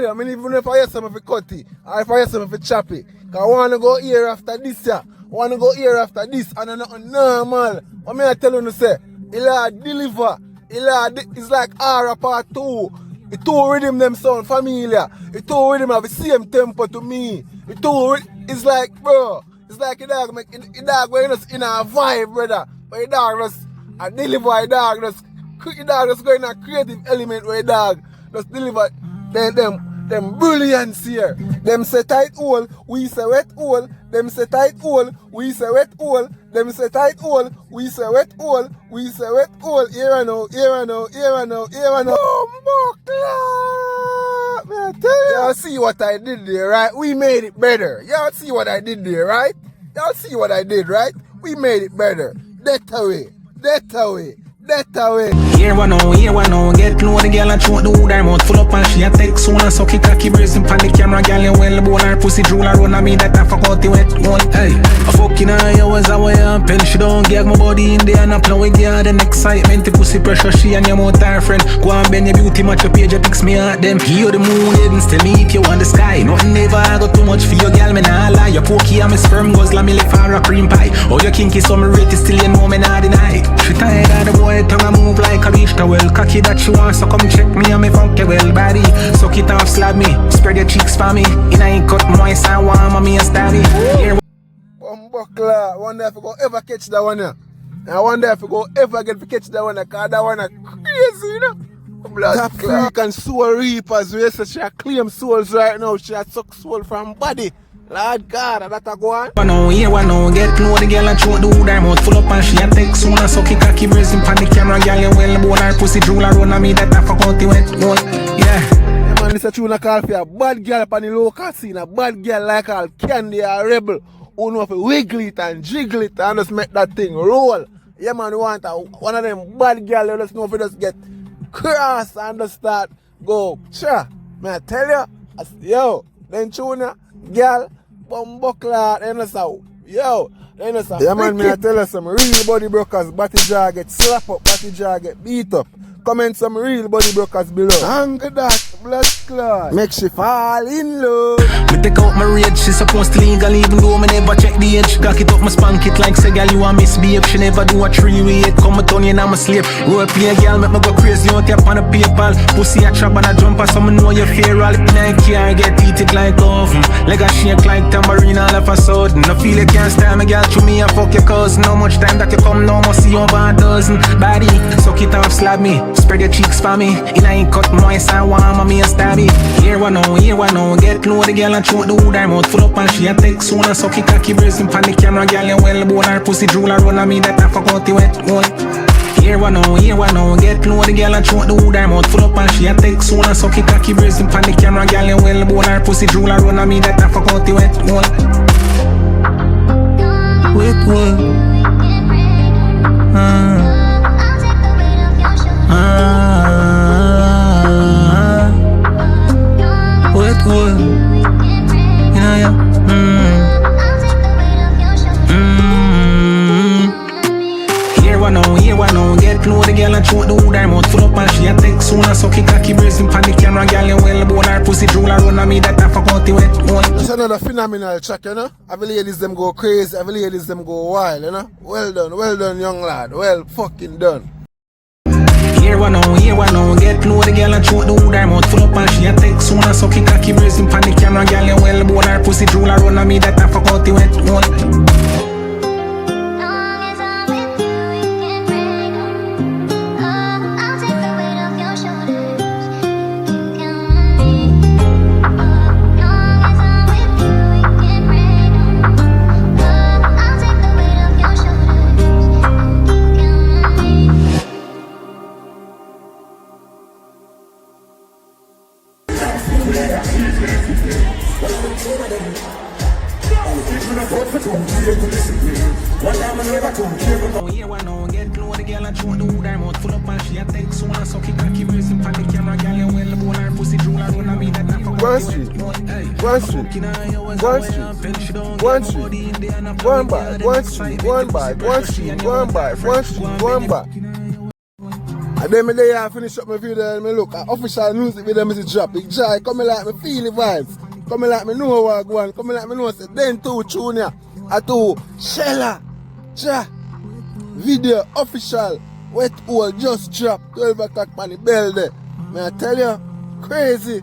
you, I mean, even if I hear some of it cut it, or if I hear some of it chop it, because I want to go here after this, yeah. I want to go here after this, and I'm not normal. What may I tell you to say? It'll deliver. It's like R part 2. The two rhythm them sound familiar. The two rhythm have the same tempo to me. It's like, bro, it's like a dog make a dog going in a vibe, brother. But a dog just deliver a dog just go in a creative element where a dog just deliver them brilliance here. Them say tight hole, we say wet hole. Them say tight hole, we say wet hole. Them say tight hole, we say wet hole. We say wet hole. Here I know. Oh, y'all see what I did there, right? We made it better. Y'all see what I did there, right? Y'all see what I did, right? We made it better. That away. Here one now, get know the girl and throw the hood her mouth full up and she a take soon and suck it cocky brazen pan the camera girl you well bone her pussy drool around on me that I fuck out the wet one. Hey, I fucking her was away and pen she don't get my body in there and I play with her then excitement the pussy pressure she and your mouth her friend go and bend your beauty match your page you pics me at them. Hear the moon heading still me if you want the sky nothing never I got too much for your girl me nah lie your pokey and my sperm goes like me left for a cream pie. Oh you kinky so me rate it still you know me nah deny. She tired of the boy tongue a move like a beach towel. Cocky that she wants, so come check me and me funky well body. Suck it off, slap me, spread your cheeks for me. In a cut moist and warm on me and stabby. Buckler, I wonder if I go ever catch that one. I wonder if I go ever get to catch that one, because that one crazy, you know. Blood African soul reapers, we say she claim souls right now, she suck soul from body. Lord God, that a go on. One now, get know the girl and throw the hood her mouth full up and she a take soon and suck it cocky brazen pan the camera girl you well bone her pussy drool around on me that I fuck out the wet one. Yeah. Man, this a tune I call for a bad girl up on the local scene, a bad girl like all Candy a rebel, who know if you wiggle it and jiggle it and just make that thing roll. Yeah man, we want one of them bad girl you just know if you just get cross and just start go. Sure, man I tell you, yo, then tune girl, bumbuckler, then you say, yo, then you say. Yeah man, me I tell you some real body brokers, body jaw get slap up, body jaw get beat up. Comment some real body brokers below. Anger that, blood clot, make she fall in love. Me take out my rage, she supposed to legal even though me never check the age. Cock it up, my spank it like say girl you a misbehave. She never do a 3-way, come a turn you now my slave. Role play girl, make me go crazy out here on a PayPal. Pussy a trap and a jumper, so me know you fear all. If me not care, get heated like oven. Leg a shake like tambourine all of a sudden. I feel you can't stand me girl, to me and fuck your cousin. No much time that you come now, must see over a dozen. Body, suck it off, slap me, spread your cheeks for me. In a cut moist and warm on me and stabby. Here one now, get know the girl and throw the hood her mouth full up and she a take soon and suck it cocky brazen pan the camera girl you well bone her pussy drool around on me that I fuck out the wet one. Here one now, get know the girl and throw the hood her mouth full up and she a take soon and suck it cocky brazen pan the camera girl you well bone her pussy drool around on me that I fuck out the wet one. Wet one. Wet one. Here one now, get know the girl and throw the hood her mouth full up and she a take soon and suck it cocky brazen pan the camera girl you well bone her pussy drool around on me that I fuck out the wet one. It's another phenomenal track, you know. Every ladies them go crazy, every ladies them go wild, you know. Well done young lad, well fucking done. Here one now, get know the girl and throw the hood her mouth full up and she a take soon and suck it cocky brazen pan the camera girl you well bone her pussy drool around on me that I fuck out the wet one. One by. And then me there finish up my video and me look at official music video me see drop. Big Jai come like me feel the vibes. Come like me know what I go on. Come like me know say then too tune ya. I do Shella. Ja. Video official. Wet Ole just drop. 12 o'clock on the bell there. May I tell you, crazy.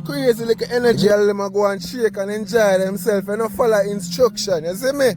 Crazy like energy. All them go and shake and enjoy themselves and not follow instruction. You see me?